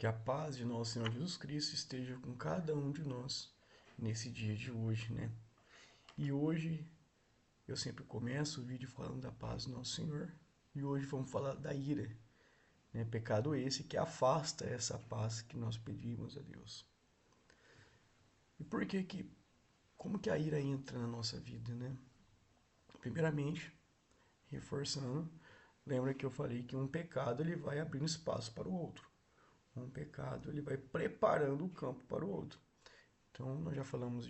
Que a paz de nosso Senhor Jesus Cristo esteja com cada um de nós nesse dia de hoje, né? E hoje eu sempre começo o vídeo falando da paz do nosso Senhor. E hoje vamos falar da ira, né? Pecado esse que afasta essa paz que nós pedimos a Deus. E por que que, como que a ira entra na nossa vida, né? Primeiramente, reforçando, lembra que eu falei que um pecado ele vai abrindo espaço para o outro. Um pecado ele vai preparando o campo para o outro. Então, nós já falamos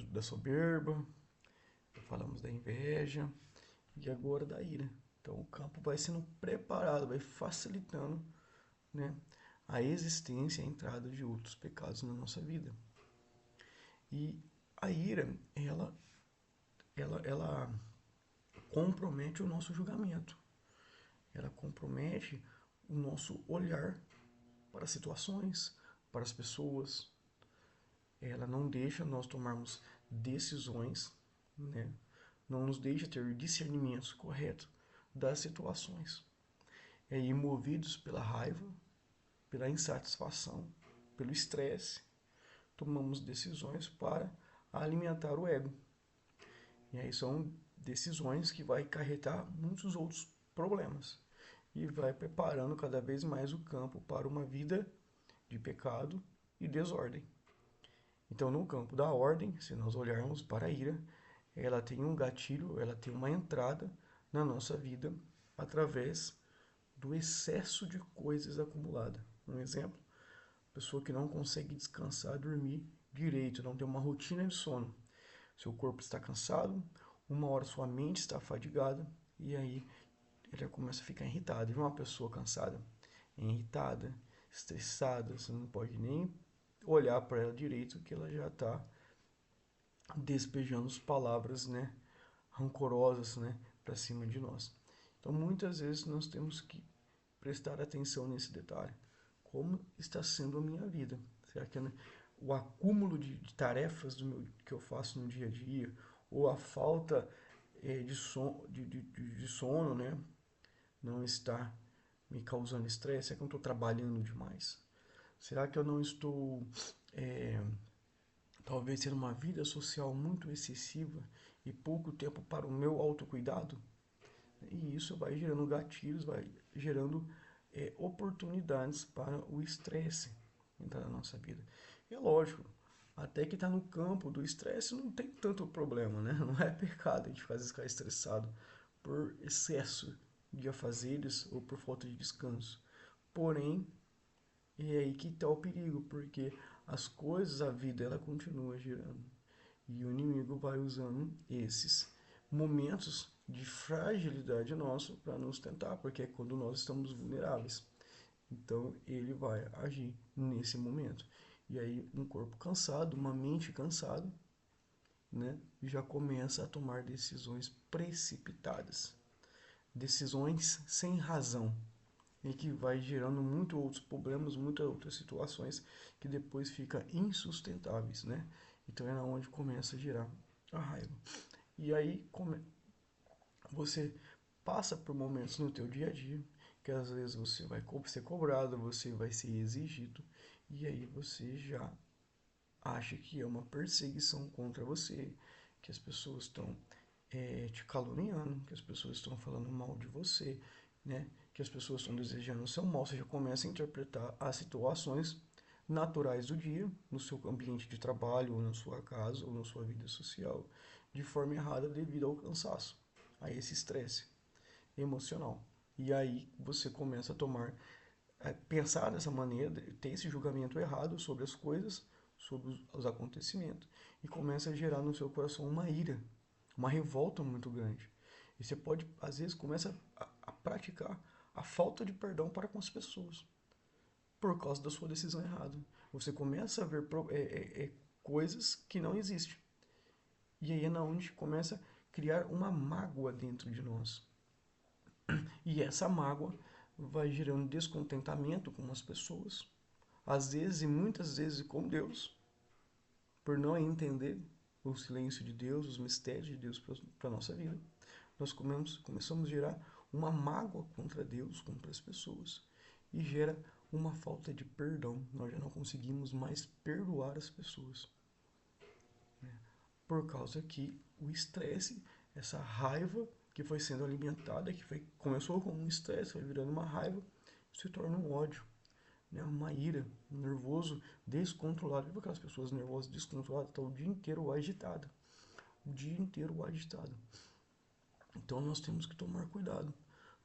da soberba, já falamos da inveja e agora da ira. Então, o campo vai sendo preparado, vai facilitando, né, a existência, a entrada de outros pecados na nossa vida. E a ira, ela compromete o nosso julgamento. Ela compromete o nosso olhar para as situações, para as pessoas. Ela não deixa nós tomarmos decisões, né? Não nos deixa ter discernimentos corretos das situações. É ir movidos pela raiva, pela insatisfação, pelo estresse, tomamos decisões para alimentar o ego. E aí são decisões que vai acarretar muitos outros problemas e vai preparando cada vez mais o campo para uma vida de pecado e desordem. Então, no campo da ordem, se nós olharmos para a ira, ela tem um gatilho, ela tem uma entrada na nossa vida através do excesso de coisas acumuladas. Um exemplo, pessoa que não consegue descansar, dormir direito, não tem uma rotina de sono. Seu corpo está cansado, uma hora sua mente está fadigada e aí ela começa a ficar irritada. E uma pessoa cansada, irritada, estressada, você não pode nem olhar para ela direito que ela já está despejando as palavras, né, rancorosas, né, para cima de nós. Então, muitas vezes nós temos que prestar atenção nesse detalhe. Como está sendo a minha vida? Será que o acúmulo de tarefas que eu faço no dia a dia, ou a falta de sono, né, não está me causando estresse? Será que eu não estou trabalhando demais? Será que eu não estou é, talvez ter uma vida social muito excessiva e pouco tempo para o meu autocuidado? E isso vai gerando gatilhos, vai gerando oportunidades para o estresse entrar na nossa vida. E é lógico, até que está no campo do estresse não tem tanto problema, né? Não é pecado a gente ficar estressado por excesso de afazeres ou por falta de descanso. Porém, é aí que está o perigo, porque as coisas, a vida, ela continua girando. E o inimigo vai usando esses momentos de fragilidade nosso para nos tentar, porque é quando nós estamos vulneráveis. Então ele vai agir nesse momento. E aí um corpo cansado, uma mente cansada, né, já começa a tomar decisões precipitadas, decisões sem razão, e que vai gerando muitos outros problemas, muitas outras situações que depois fica insustentáveis, né? Então é onde começa a gerar a raiva. E aí você passa por momentos no teu dia a dia que às vezes você vai ser cobrado, você vai ser exigido e aí você já acha que é uma perseguição contra você, que as pessoas estão te caluniando, que as pessoas estão falando mal de você, né? Que as pessoas estão desejando o seu mal. Você já começa a interpretar as situações naturais do dia, no seu ambiente de trabalho, ou na sua casa, ou na sua vida social, de forma errada devido ao cansaço, a esse estresse emocional. E aí você começa a pensar dessa maneira, ter esse julgamento errado sobre as coisas, sobre os acontecimentos, e começa a gerar no seu coração uma ira, uma revolta muito grande. E você pode, às vezes, começa a praticar a falta de perdão para com as pessoas, por causa da sua decisão errada. Você começa a ver coisas que não existem. E aí é na onde começa a criar uma mágoa dentro de nós. E essa mágoa vai gerando descontentamento com as pessoas, às vezes e muitas vezes com Deus, por não entender o silêncio de Deus, os mistérios de Deus para a nossa vida. Nós começamos a gerar uma mágoa contra Deus, contra as pessoas, e gera uma falta de perdão, nós já não conseguimos mais perdoar as pessoas. Por causa que o estresse, essa raiva que foi sendo alimentada, começou como um estresse, foi virando uma raiva, se torna um ódio, né? Uma ira, um nervoso descontrolado. Viu aquelas pessoas nervosas, descontroladas, estão o dia inteiro agitada, o dia inteiro agitado. Então nós temos que tomar cuidado,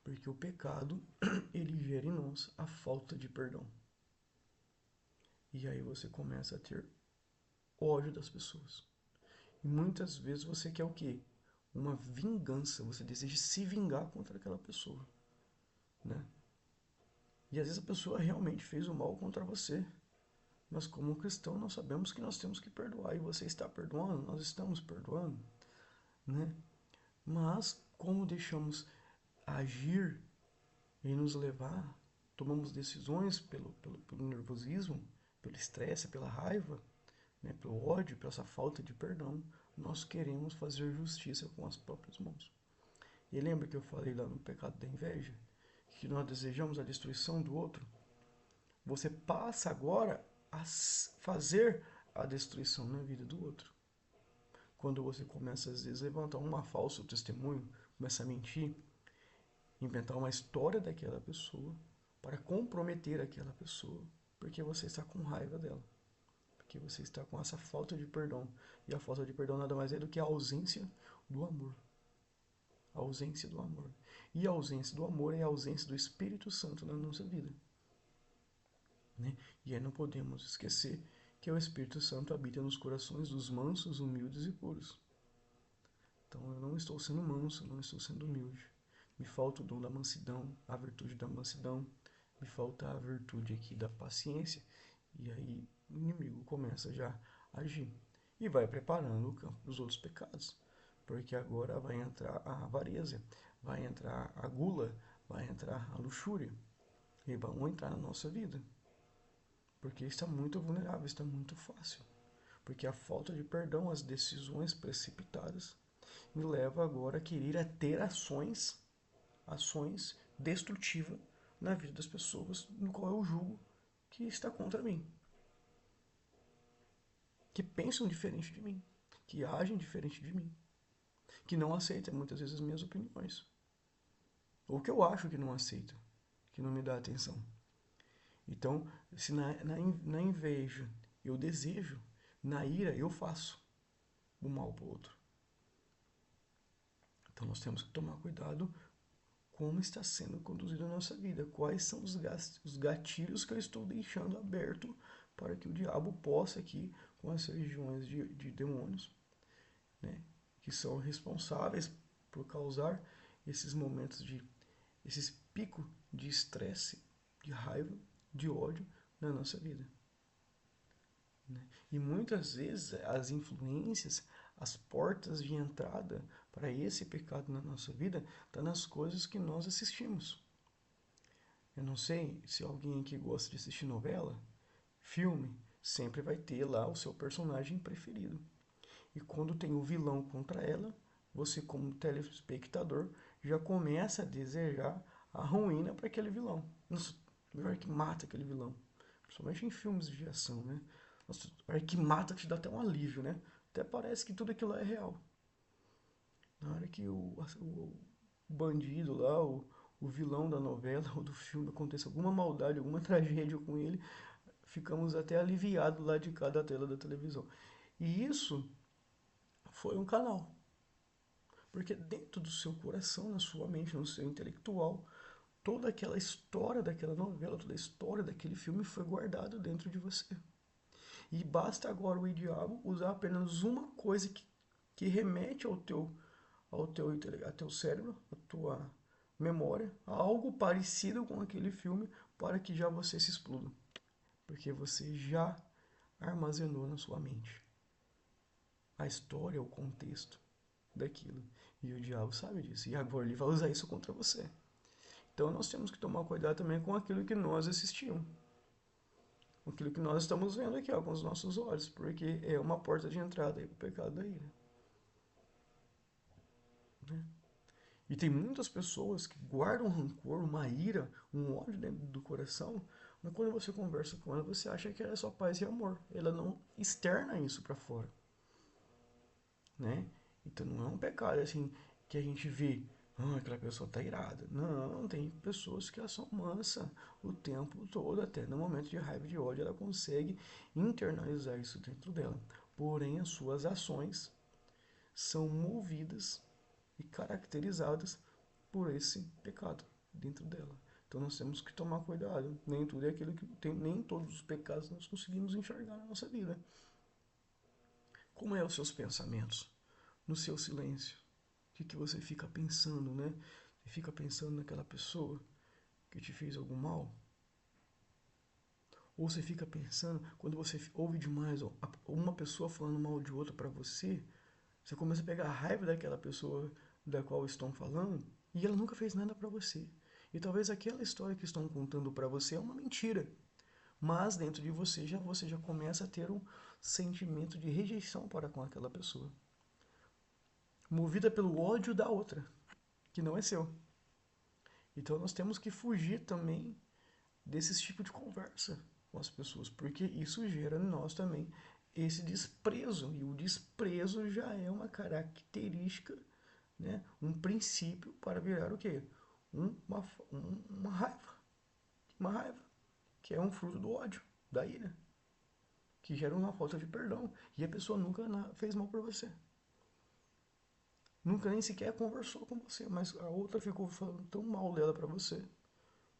porque o pecado, ele gera em nós a falta de perdão. E aí você começa a ter ódio das pessoas. E muitas vezes você quer o quê? Uma vingança, você deseja se vingar contra aquela pessoa, né? E às vezes a pessoa realmente fez o mal contra você. Mas como cristão nós sabemos que nós temos que perdoar. E você está perdoando, nós estamos perdoando, né? Mas como deixamos agir e nos levar, tomamos decisões pelo nervosismo, pelo estresse, pela raiva, né, pelo ódio, pela essa falta de perdão, nós queremos fazer justiça com as próprias mãos. E lembra que eu falei lá no pecado da inveja? Que nós desejamos a destruição do outro? Você passa agora a fazer a destruição na vida do outro. Quando você começa, às vezes, a levantar um falso testemunho, começa a mentir, inventar uma história daquela pessoa para comprometer aquela pessoa, porque você está com raiva dela, porque você está com essa falta de perdão. E a falta de perdão nada mais é do que a ausência do amor. A ausência do amor. E a ausência do amor é a ausência do Espírito Santo na nossa vida, né? E aí não podemos esquecer que o Espírito Santo habita nos corações dos mansos, humildes e puros. Então eu não estou sendo manso, não estou sendo humilde. Me falta o dom da mansidão, a virtude da mansidão, me falta a virtude aqui da paciência. E aí o inimigo começa já a agir e vai preparando o campo para os outros pecados. Porque agora vai entrar a avareza, vai entrar a gula, vai entrar a luxúria e vão entrar na nossa vida. Porque está muito vulnerável, está muito fácil. Porque a falta de perdão, as decisões precipitadas, me leva agora a querer ter ações destrutivas na vida das pessoas, no qual eu julgo que está contra mim, que pensam diferente de mim, que agem diferente de mim, que não aceitam muitas vezes as minhas opiniões, ou que eu acho que não aceita, que não me dá atenção. Então, se na inveja eu desejo, na ira eu faço o mal para o outro. Então nós temos que tomar cuidado como está sendo conduzida a nossa vida, quais são os gatilhos que eu estou deixando aberto para que o diabo possa aqui, com as regiões de demônios, né, que são responsáveis por causar esses momentos esses picos de estresse, de raiva, de ódio na nossa vida, né? E muitas vezes as influências, as portas de entrada para esse pecado na nossa vida está nas coisas que nós assistimos. Eu não sei se alguém que gosta de assistir novela, filme, sempre vai ter lá o seu personagem preferido. E quando tem o vilão contra ela, você como telespectador já começa a desejar a ruína para aquele vilão. Nossa, melhor que mata aquele vilão. Principalmente em filmes de ação, né? Nossa, a hora que mata te dá até um alívio, né? Até parece que tudo aquilo é real. Na hora que o bandido lá, o vilão da novela ou do filme, acontece alguma maldade, alguma tragédia com ele, ficamos até aliviados lá de cada tela da televisão. E isso foi um canal. Porque dentro do seu coração, na sua mente, no seu intelectual, toda aquela história daquela novela, toda a história daquele filme foi guardada dentro de você. E basta agora o diabo usar apenas uma coisa que remete ao teu cérebro, à tua memória, a algo parecido com aquele filme, para que já você se exploda. Porque você já armazenou na sua mente a história, o contexto daquilo. E o diabo sabe disso. E agora ele vai usar isso contra você. Então nós temos que tomar cuidado também com aquilo que nós assistimos. Com aquilo que nós estamos vendo aqui, ó, com os nossos olhos. Porque é uma porta de entrada aí para o pecado da ira, né? E tem muitas pessoas que guardam rancor, uma ira, um ódio dentro do coração, Mas quando você conversa com ela, você acha que ela é só paz e amor. Ela não externa isso para fora, né? Então não é um pecado assim que a gente vê, aquela pessoa tá irada. Não, tem pessoas que elas são mansas o tempo todo, até no momento de raiva e de ódio ela consegue internalizar isso dentro dela. Porém, as suas ações são movidas e caracterizadas por esse pecado dentro dela. Então nós temos que tomar cuidado. Nem tudo é aquilo que tem, nem todos os pecados nós conseguimos enxergar na nossa vida. Como é os seus pensamentos? No seu silêncio? O que você fica pensando, né? Você fica pensando naquela pessoa que te fez algum mal? Ou você fica pensando, quando você ouve demais uma pessoa falando mal de outra para você, você começa a pegar a raiva daquela pessoa da qual estão falando e ela nunca fez nada para você. E talvez aquela história que estão contando para você é uma mentira, mas dentro de você já começa a ter um sentimento de rejeição para com aquela pessoa, movida pelo ódio da outra, que não é seu. Então nós temos que fugir também desse tipo de conversa com as pessoas, porque isso gera em nós também esse desprezo, e o desprezo já é uma característica, né, um princípio para virar o quê? Uma, uma raiva, uma raiva, que é um fruto do ódio, da ira, que gera uma falta de perdão, e a pessoa nunca fez mal por você. Nunca nem sequer conversou com você, mas a outra ficou falando tão mal dela para você,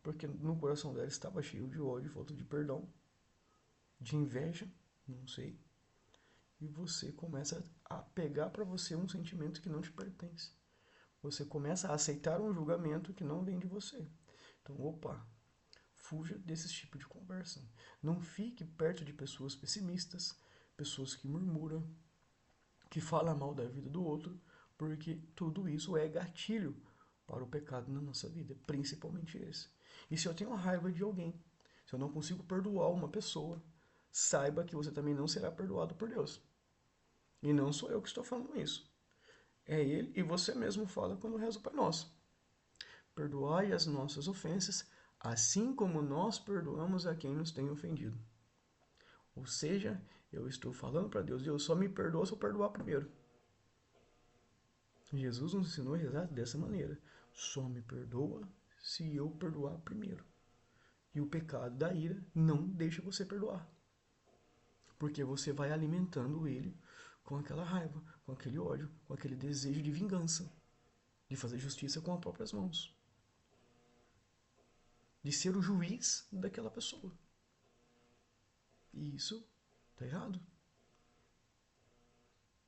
porque no coração dela estava cheio de ódio, falta de perdão, de inveja, não sei, e você começa a pegar para você um sentimento que não te pertence. Você começa a aceitar um julgamento que não vem de você. Então, opa, fuja desse tipo de conversa. Não fique perto de pessoas pessimistas, pessoas que murmuram, que falam mal da vida do outro, porque tudo isso é gatilho para o pecado na nossa vida, principalmente esse. E se eu tenho raiva de alguém, se eu não consigo perdoar uma pessoa, saiba que você também não será perdoado por Deus. E não sou eu que estou falando isso. É Ele e você mesmo fala quando reza o Pai Nosso. Perdoai as nossas ofensas, assim como nós perdoamos a quem nos tem ofendido. Ou seja, eu estou falando para Deus, Deus só me perdoa se eu perdoar primeiro. Jesus nos ensinou a rezar dessa maneira. Só me perdoa se eu perdoar primeiro. E o pecado da ira não deixa você perdoar. Porque você vai alimentando ele com aquela raiva, com aquele ódio, com aquele desejo de vingança, de fazer justiça com as próprias mãos, de ser o juiz daquela pessoa. E isso está errado.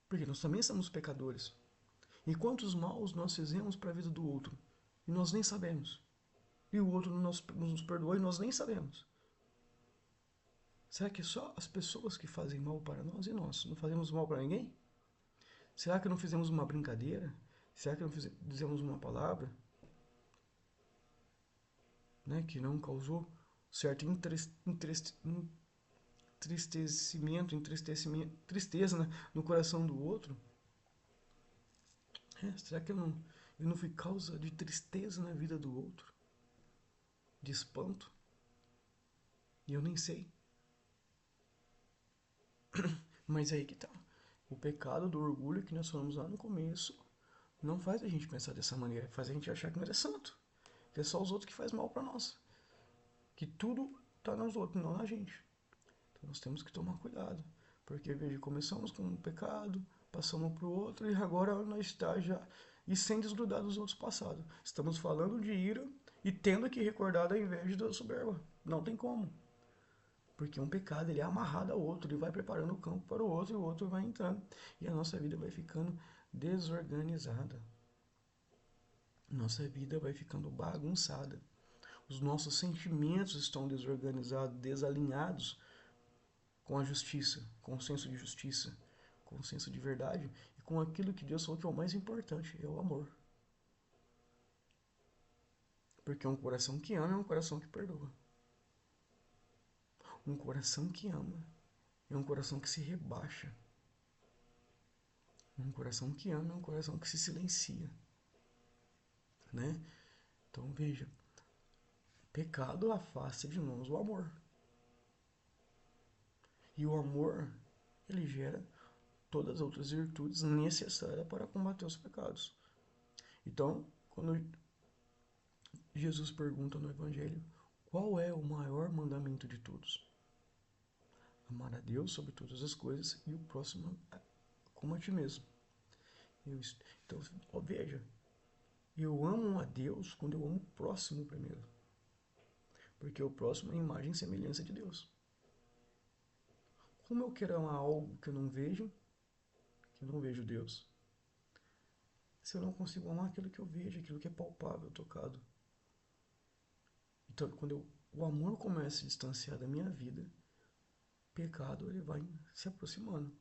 Porque nós também somos pecadores. E quantos maus nós fizemos para a vida do outro e nós nem sabemos. E o outro nos perdoou e nós nem sabemos. Será que só as pessoas que fazem mal para nós e nós não fazemos mal para ninguém? Será que não fizemos uma brincadeira? Será que não fizemos uma palavra, né, que não causou certo entristecimento, tristeza, né, no coração do outro? Será que eu não fui causa de tristeza na vida do outro? De espanto? E eu nem sei. Mas aí que tá. O pecado do orgulho que nós falamos lá no começo não faz a gente pensar dessa maneira, faz a gente achar que nós é santo, que é só os outros que faz mal para nós, que tudo tá nos outros, não na gente. Então nós temos que tomar cuidado, porque veja, começamos com um pecado, passamos para o outro e agora nós está já e sem desgrudar dos outros passados. Estamos falando de ira e tendo que recordar da inveja e da soberba. Não tem como. Porque um pecado ele é amarrado ao outro, ele vai preparando o campo para o outro e o outro vai entrando. E a nossa vida vai ficando desorganizada. Nossa vida vai ficando bagunçada. Os nossos sentimentos estão desorganizados, desalinhados com a justiça, com o senso de justiça, com o senso de verdade e com aquilo que Deus falou que é o mais importante, é o amor. Porque um coração que ama é um coração que perdoa. Um coração que ama é um coração que se rebaixa. Um coração que ama é um coração que se silencia, né? Então veja, Pecado afasta de nós o amor. E o amor, ele gera todas as outras virtudes necessárias para combater os pecados. Então, quando Jesus pergunta no Evangelho, qual é o maior mandamento de todos? Amar a Deus sobre todas as coisas e o próximo como a ti mesmo. Então, veja, eu amo a Deus quando eu amo o próximo primeiro. Porque o próximo é a imagem e semelhança de Deus. Como eu quero amar algo que eu não vejo Deus, se eu não consigo amar aquilo que eu vejo, aquilo que é palpável, tocado? Então, quando o amor começa a se distanciar da minha vida, o pecado ele vai se aproximando.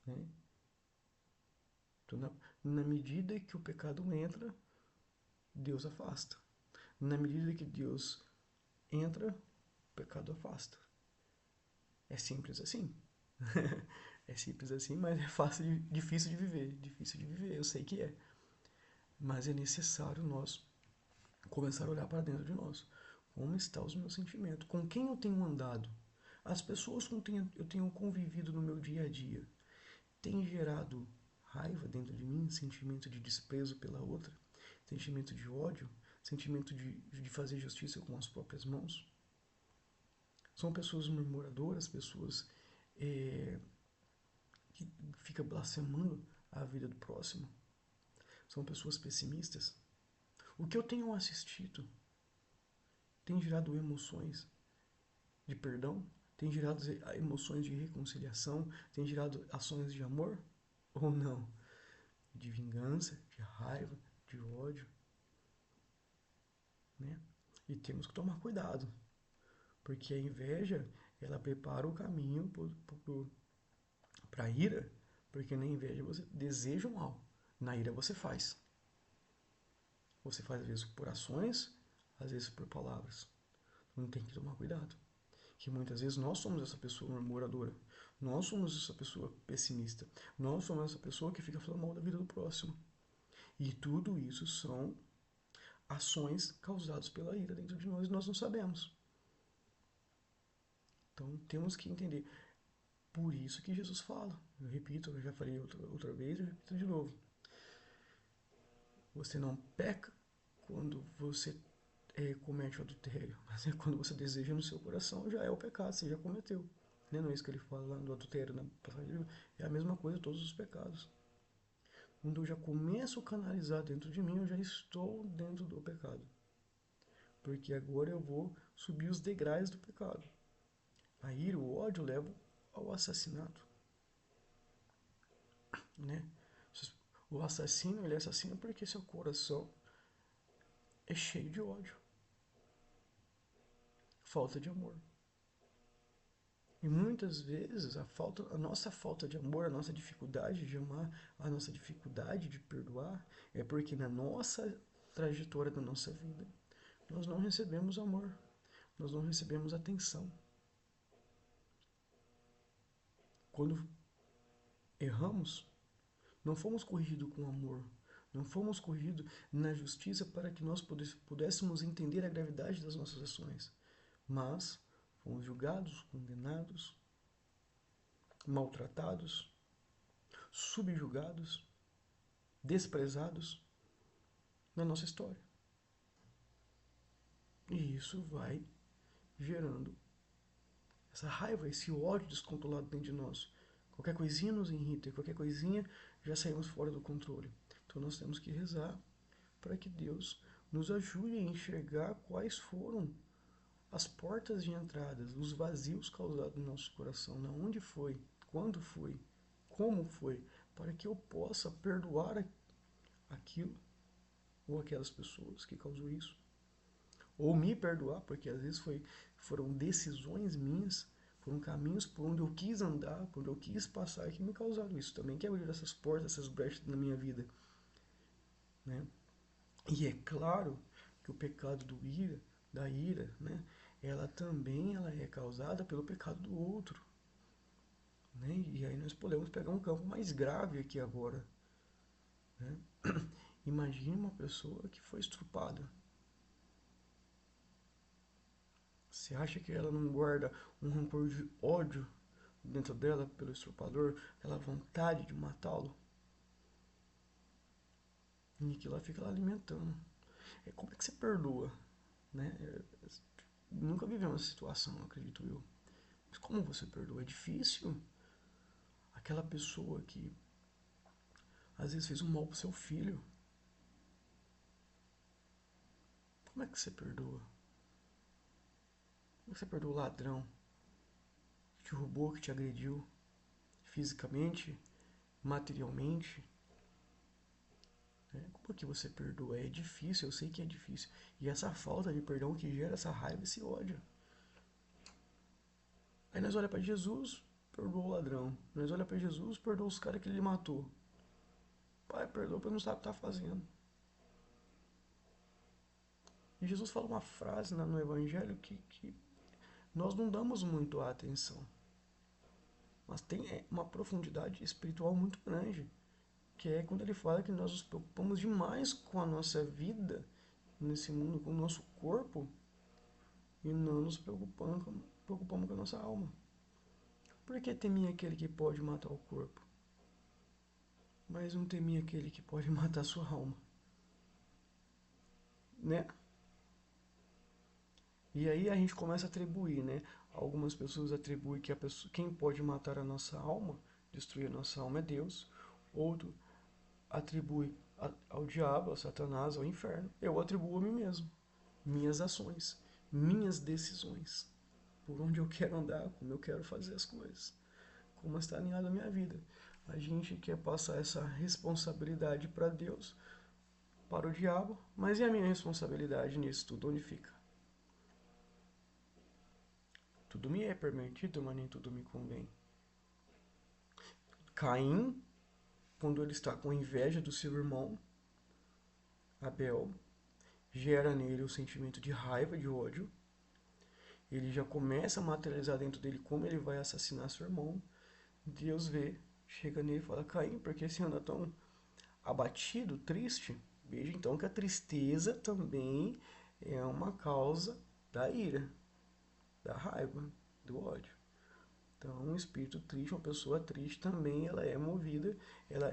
Né? Então, na medida que o pecado entra, Deus afasta. Na medida que Deus entra, o pecado afasta. É simples assim. É simples assim, mas é fácil, difícil de viver. Difícil de viver, eu sei que é. Mas é necessário nós começar a olhar para dentro de nós. Como estão os meus sentimentos? Com quem eu tenho andado? As pessoas com quem eu tenho convivido no meu dia a dia têm gerado raiva dentro de mim, sentimento de desprezo pela outra, sentimento de ódio, sentimento de fazer justiça com as próprias mãos? São pessoas murmuradoras, pessoas que ficam blasfemando a vida do próximo. São pessoas pessimistas. O que eu tenho assistido tem gerado emoções de perdão? Tem gerado emoções de reconciliação? Tem gerado ações de amor? Ou não? De vingança, de raiva, de ódio? Né? E temos que tomar cuidado, porque a inveja ela prepara o caminho para a ira, porque na inveja você deseja o mal, na ira você faz. Você faz às vezes por ações, às vezes por palavras. Não tem que tomar cuidado. Que muitas vezes nós somos essa pessoa murmuradora. Nós somos essa pessoa pessimista. Nós somos essa pessoa que fica falando mal da vida do próximo. E tudo isso são ações causadas pela ira dentro de nós e nós não sabemos. Então temos que entender. Por isso que Jesus fala. Eu repito, eu já falei outra vez, eu repito de novo. Você não peca quando você comete o adultério, mas é quando você deseja no seu coração, já é o pecado, você já cometeu. Não é isso que ele fala lá do adultério na passagem? É a mesma coisa, todos os pecados. Quando eu já começo a canalizar dentro de mim, eu já estou dentro do pecado. Porque agora eu vou subir os degraus do pecado. A ira, o ódio leva ao assassinato. Né? O assassino, ele assassina porque seu coração é cheio de ódio. Falta de amor. E muitas vezes a nossa falta de amor, a nossa dificuldade de amar, a nossa dificuldade de perdoar, é porque na nossa trajetória da nossa vida, nós não recebemos amor, nós não recebemos atenção. Quando erramos, não fomos corrigidos com amor, não fomos corrigidos na justiça para que nós pudéssemos entender a gravidade das nossas ações, mas fomos julgados, condenados, maltratados, subjugados, desprezados na nossa história. E isso vai gerando essa raiva, esse ódio descontrolado dentro de nós. Qualquer coisinha nos irrita, qualquer coisinha já saímos fora do controle. Então nós temos que rezar para que Deus nos ajude a enxergar quais foram as portas de entradas, os vazios causados no nosso coração, na onde foi, quando foi, como foi, para que eu possa perdoar aquilo ou aquelas pessoas que causou isso, ou me perdoar, porque às vezes foram decisões minhas, foram caminhos por onde eu quis andar, por onde eu quis passar que me causaram isso. Também quero abrir essas portas, essas brechas na minha vida. Né? E é claro que o pecado da ira, né, ela é causada pelo pecado do outro. Né? E aí nós podemos pegar um campo mais grave aqui agora. Né? Imagine uma pessoa que foi estrupada. Você acha que ela não guarda um rancor de ódio dentro dela pelo estuprador, aquela vontade de matá-lo? E que ela fica lá alimentando. Como é que você perdoa, né? Nunca viveu uma situação, acredito eu. Mas como você perdoa? É difícil. Aquela pessoa que às vezes fez um mal pro seu filho. Como é que você perdoa? Como é que você perdoa o ladrão que te roubou, que te agrediu fisicamente, materialmente? Né? Como é que você perdoa? É difícil, eu sei que é difícil. E essa falta de perdão que gera essa raiva, esse ódio. Aí nós olhamos para Jesus, perdoa o ladrão. Nós olhamos para Jesus, perdoa os caras que ele matou. Pai, perdoa porque não sabe o que está fazendo. E Jesus fala uma frase no Evangelho que nós não damos muito a atenção. Mas tem uma profundidade espiritual muito grande. Que é quando ele fala que nós nos preocupamos demais com a nossa vida nesse mundo, com o nosso corpo, e não nos preocupamos com a nossa alma. Por que temia aquele que pode matar o corpo, mas não temia aquele que pode matar a sua alma? Né? E aí a gente começa a atribuir, né? Algumas pessoas atribuem que quem pode matar a nossa alma, destruir a nossa alma é Deus. Outro atribui ao diabo, a Satanás, ao inferno. Eu atribuo a mim mesmo, minhas ações, minhas decisões, por onde eu quero andar, como eu quero fazer as coisas, como está alinhado a minha vida. A gente quer passar essa responsabilidade para Deus, para o diabo, mas e a minha responsabilidade nisso tudo? Onde fica? Tudo me é permitido, mas nem tudo me convém. Caim, quando ele está com inveja do seu irmão, Abel, gera nele o sentimento de raiva, de ódio. Ele já começa a materializar dentro dele como ele vai assassinar seu irmão. Deus vê, chega nele e fala: Caim, por que você anda tão abatido, triste? Veja então que a tristeza também é uma causa da ira, da raiva, do ódio. Então, um espírito triste, uma pessoa triste também, ela é movida, ela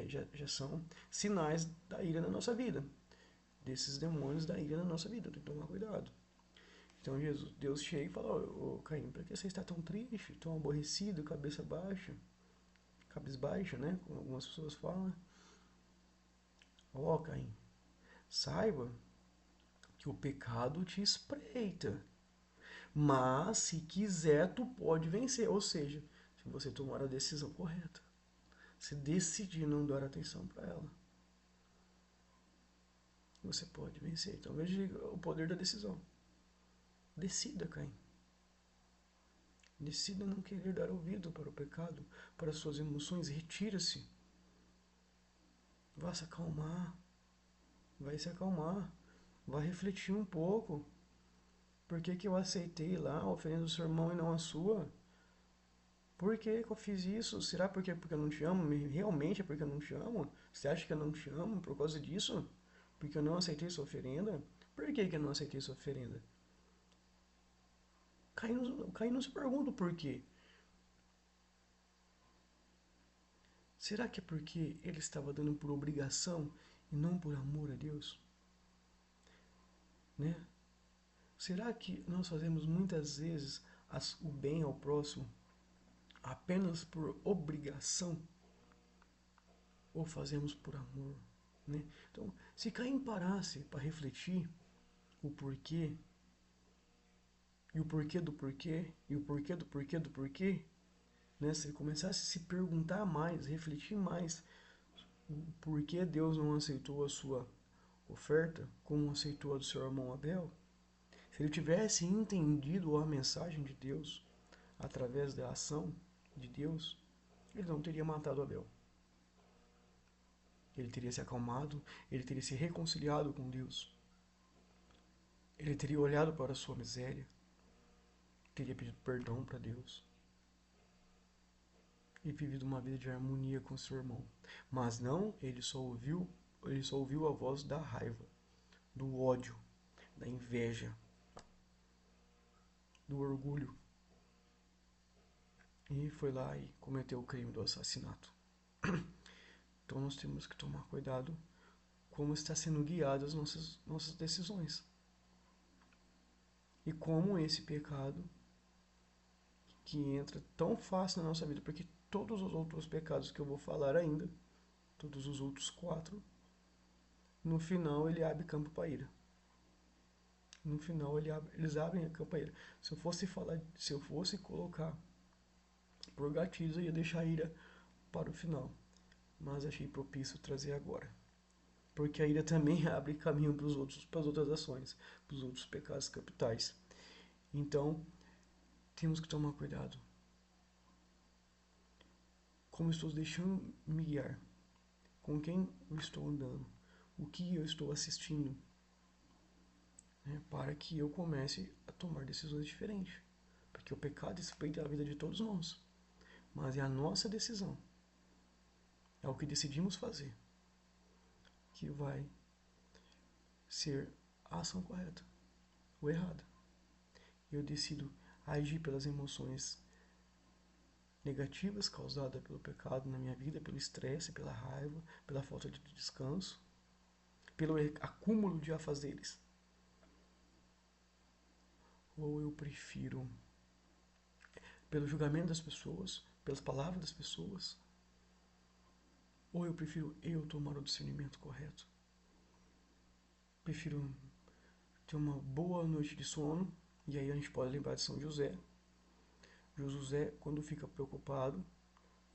já são sinais da ira na nossa vida, desses demônios da ira na nossa vida. Tem que tomar cuidado. Então Deus chega e fala: ô Caim, por que você está tão triste, tão aborrecido, cabeça baixa, cabisbaixa, né? Como algumas pessoas falam. Ó Caim, saiba que o pecado te espreita, mas se quiser tu pode vencer. Ou seja, se você tomar a decisão correta, se decidir não dar atenção para ela, você pode vencer. Então veja o poder da decisão. Decida, Caim. Decida não querer dar ouvido para o pecado, para as suas emoções. Retira-se. Vá se acalmar. Vai se acalmar. Vai refletir um pouco. Por que que eu aceitei lá a oferenda do seu irmão e não a sua? Por que que eu fiz isso? Será porque eu não te amo? Realmente é porque eu não te amo? Você acha que eu não te amo por causa disso? Porque eu não aceitei sua oferenda? Por que que eu não aceitei sua oferenda? Caim não se pergunta o porquê. Será que é porque ele estava dando por obrigação e não por amor a Deus? Né? Será que nós fazemos muitas vezes o bem ao próximo apenas por obrigação ou fazemos por amor? Né? Então, se Caim parasse para refletir o porquê, e o porquê do porquê, e o porquê do porquê do porquê, né? Se ele começasse a se perguntar mais, refletir mais o porquê Deus não aceitou a sua oferta, como aceitou a do seu irmão Abel, se ele tivesse entendido a mensagem de Deus através da ação de Deus, ele não teria matado Abel. Ele teria se acalmado, ele teria se reconciliado com Deus. Ele teria olhado para a sua miséria, teria pedido perdão para Deus e vivido uma vida de harmonia com seu irmão. Mas não, ele só ouviu a voz da raiva, do ódio, da inveja. do orgulho e foi lá e cometeu o crime do assassinato. Então nós temos que tomar cuidado como está sendo guiadas nossas decisões. E como esse pecado que entra tão fácil na nossa vida, porque todos os outros pecados que eu vou falar ainda, todos os outros 4, no final ele abre campo para ira. No final eles abrem a campo para ira. Se eu fosse colocar por gatilhos, eu ia deixar a ira para o final. Mas achei propício trazer agora. Porque a ira também abre caminho para as outras ações, para os outros pecados capitais. Então, temos que tomar cuidado. Como estou deixando me guiar? Com quem eu estou andando? O que eu estou assistindo? Né, para que eu comece a tomar decisões diferentes. Porque o pecado espreita a vida de todos nós. Mas é a nossa decisão. É o que decidimos fazer que vai ser a ação correta ou errada. Eu decido agir pelas emoções negativas causadas pelo pecado na minha vida, pelo estresse, pela raiva, pela falta de descanso, pelo acúmulo de afazeres. Ou eu prefiro, pelo julgamento das pessoas, pelas palavras das pessoas, ou eu prefiro tomar o discernimento correto. Prefiro ter uma boa noite de sono, e aí a gente pode lembrar de São José. José, quando fica preocupado,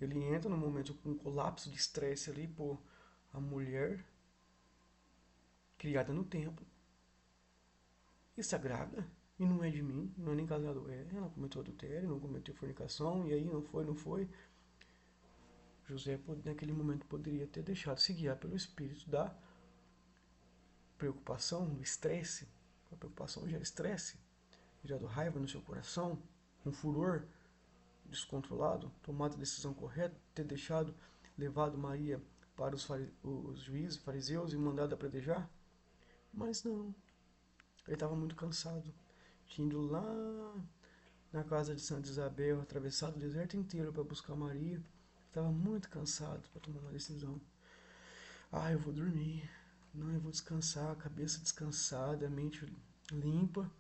ele entra num momento com um colapso de estresse ali por a mulher criada no templo e sagrada, e não é de mim, não é nem casado, ela cometeu adultério, não cometeu fornicação, e aí não foi. José, naquele momento, poderia ter deixado se guiar pelo espírito da preocupação, do estresse. A preocupação gera estresse, gerando raiva no seu coração, um furor descontrolado, tomado a decisão correta, ter levado Maria para os juízes, fariseus e mandado apedrejar. Mas não, ele estava muito cansado, tinha ido lá na casa de Santa Isabel, atravessado o deserto inteiro para buscar Maria. Estava muito cansado para tomar uma decisão. Eu vou dormir. Não, eu vou descansar, a cabeça descansada, a mente limpa.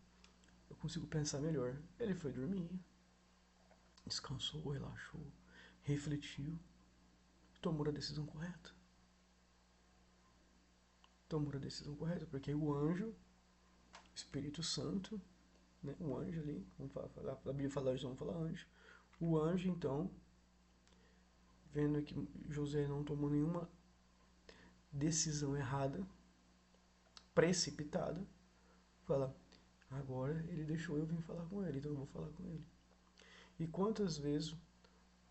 Eu consigo pensar melhor. Ele foi dormir. Descansou, relaxou, refletiu. Tomou a decisão correta. Tomou a decisão correta, porque o anjo, Espírito Santo, né, o anjo ali, vamos falar, a Bíblia fala anjo, vamos falar anjo. O anjo, então, vendo que José não tomou nenhuma decisão errada, precipitada, fala, agora ele deixou eu vir falar com ele, então eu vou falar com ele. E quantas vezes,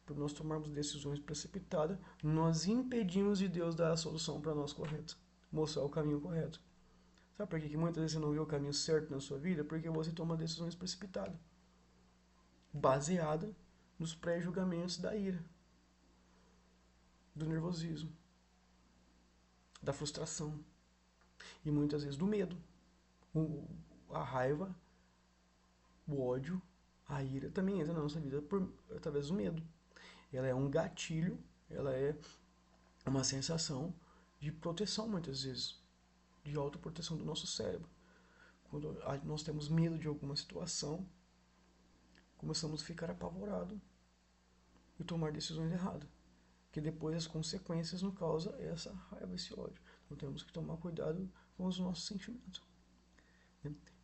por nós tomarmos decisões precipitadas, nós impedimos de Deus dar a solução para nós correta, mostrar o caminho correto. Sabe por que muitas vezes você não vê o caminho certo na sua vida? Porque você toma decisões precipitadas, baseada nos pré-julgamentos da ira, do nervosismo, da frustração e muitas vezes do medo. A raiva, o ódio, a ira também entra na nossa vida através do medo. Ela é um gatilho, ela é uma sensação de proteção muitas vezes, de autoproteção do nosso cérebro. Quando nós temos medo de alguma situação, começamos a ficar apavorados e tomar decisões erradas, que depois as consequências nos causam essa raiva, esse ódio. Então temos que tomar cuidado com os nossos sentimentos.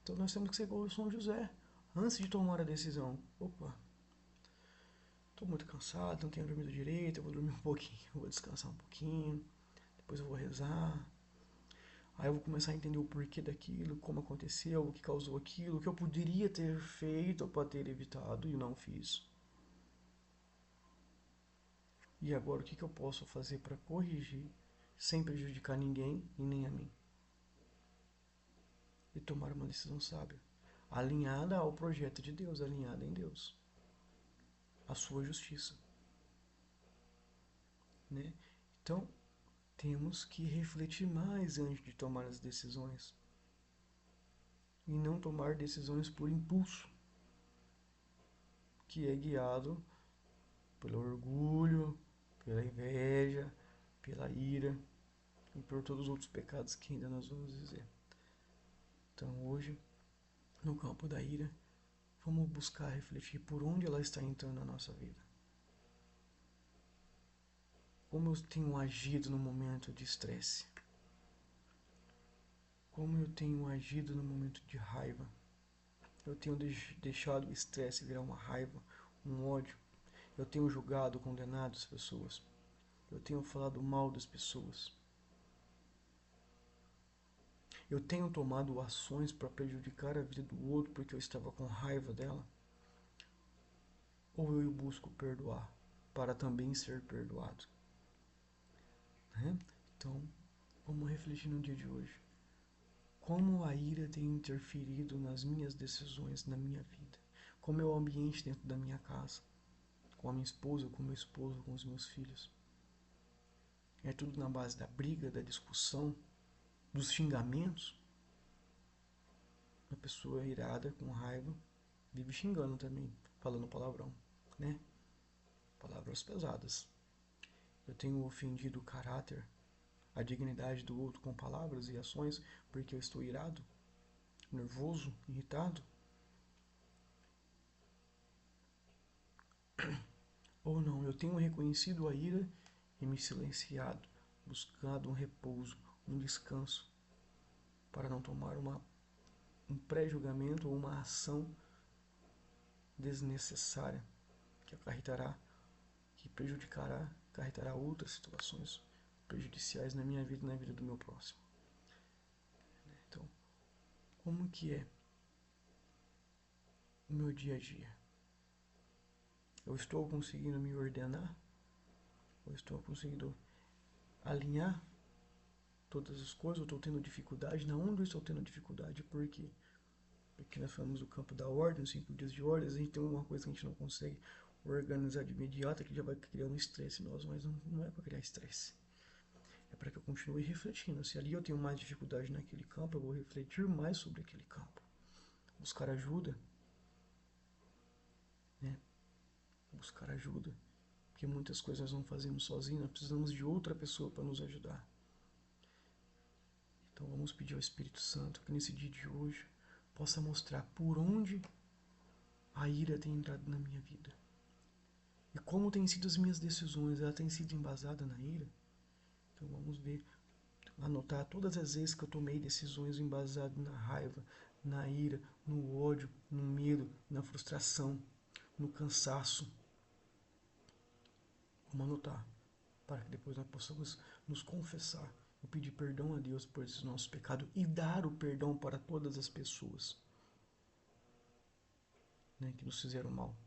Então nós temos que ser igual São José. Antes de tomar a decisão, opa, estou muito cansado, não tenho dormido direito, eu vou dormir um pouquinho, eu vou descansar um pouquinho, depois eu vou rezar. Aí eu vou começar a entender o porquê daquilo, como aconteceu, o que causou aquilo, o que eu poderia ter feito para ter evitado e não fiz. E agora o que eu posso fazer para corrigir sem prejudicar ninguém e nem a mim? E tomar uma decisão sábia, alinhada ao projeto de Deus, alinhada em Deus, a sua justiça. Né? Então, temos que refletir mais antes de tomar as decisões. E não tomar decisões por impulso. que é guiado pelo orgulho, pela inveja, pela ira e por todos os outros pecados que ainda nós vamos dizer. Então hoje, no campo da ira, vamos buscar refletir por onde ela está entrando na nossa vida. Como eu tenho agido no momento de estresse? Como eu tenho agido no momento de raiva? Eu tenho deixado o estresse virar uma raiva, um ódio. Eu tenho julgado, condenado as pessoas. Eu tenho falado mal das pessoas. Eu tenho tomado ações para prejudicar a vida do outro porque eu estava com raiva dela. Ou eu busco perdoar para também ser perdoado. Né? Então, vamos refletir no dia de hoje. Como a ira tem interferido nas minhas decisões, na minha vida? Como é o ambiente dentro da minha casa? Com a minha esposa, com o meu esposo, com os meus filhos? É tudo na base da briga, da discussão, dos xingamentos? Uma pessoa irada, com raiva, vive xingando também, falando palavrão, né? Palavras pesadas. Eu tenho ofendido o caráter, a dignidade do outro com palavras e ações porque eu estou irado, nervoso, irritado? Ou não, eu tenho reconhecido a ira e me silenciado, buscado um repouso, um descanso, para não tomar um pré-julgamento ou uma ação desnecessária que que prejudicará, acarretará outras situações prejudiciais na minha vida e na vida do meu próximo. Então, como que é o meu dia a dia? Eu estou conseguindo me ordenar? Eu estou conseguindo alinhar todas as coisas? Eu estou tendo dificuldade? Na onde eu estou tendo dificuldade? Por quê? Porque nós falamos do campo da ordem, os 5 dias de ordem, a gente tem uma coisa que a gente não consegue organizar de imediato, que já vai criando estresse em nós, mas não é para criar estresse. É para que eu continue refletindo. Se ali eu tenho mais dificuldade naquele campo, eu vou refletir mais sobre aquele campo. Buscar ajuda, né? Buscar ajuda. Porque muitas coisas nós não fazemos sozinhos, nós precisamos de outra pessoa para nos ajudar. Então vamos pedir ao Espírito Santo que nesse dia de hoje possa mostrar por onde a ira tem entrado na minha vida. E como têm sido as minhas decisões, ela tem sido embasada na ira? Então vamos ver, anotar todas as vezes que eu tomei decisões embasadas na raiva, na ira, no ódio, no medo, na frustração, no cansaço. Vamos anotar, para que depois nós possamos nos confessar e pedir perdão a Deus por esses nossos pecados e dar o perdão para todas as pessoas, né, que nos fizeram mal.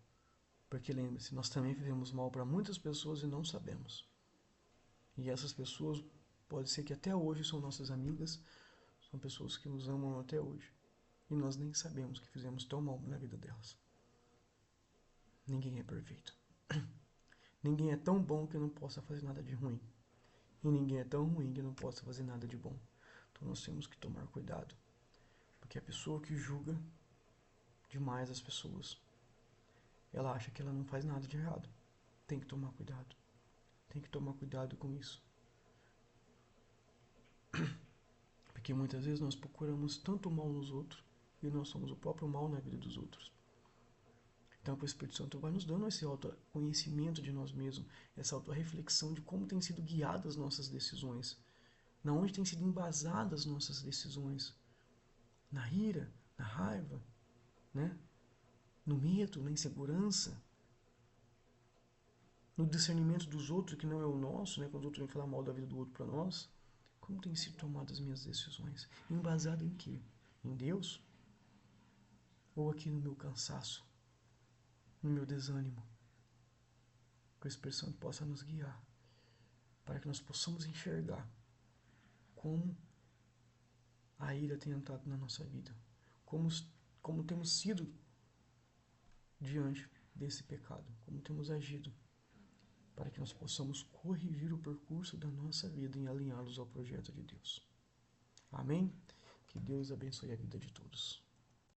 Porque lembre-se, nós também fizemos mal para muitas pessoas e não sabemos. E essas pessoas, pode ser que até hoje são nossas amigas, são pessoas que nos amam até hoje. E nós nem sabemos que fizemos tão mal na vida delas. Ninguém é perfeito. Ninguém é tão bom que não possa fazer nada de ruim. E ninguém é tão ruim que não possa fazer nada de bom. Então nós temos que tomar cuidado. Porque a pessoa que julga demais as pessoas, ela acha que ela não faz nada de errado. Tem que tomar cuidado. Tem que tomar cuidado com isso. Porque muitas vezes nós procuramos tanto mal nos outros e nós somos o próprio mal na vida dos outros. Então o Espírito Santo vai nos dando esse autoconhecimento de nós mesmos, essa autorreflexão de como têm sido guiadas as nossas decisões, na onde têm sido embasadas as nossas decisões, na ira, na raiva, né? No medo, na insegurança, no discernimento dos outros que não é o nosso, né? Quando os outros vêm falar mal da vida do outro para nós. Como têm sido tomadas as minhas decisões? Embasado em quê? Em Deus? Ou aqui no meu cansaço? No meu desânimo? Que o Espírito Santo possa nos guiar, para que nós possamos enxergar como a ira tem entrado na nossa vida, como temos sido diante desse pecado, como temos agido, para que nós possamos corrigir o percurso da nossa vida e alinhá-los ao projeto de Deus. Amém? Que Deus abençoe a vida de todos.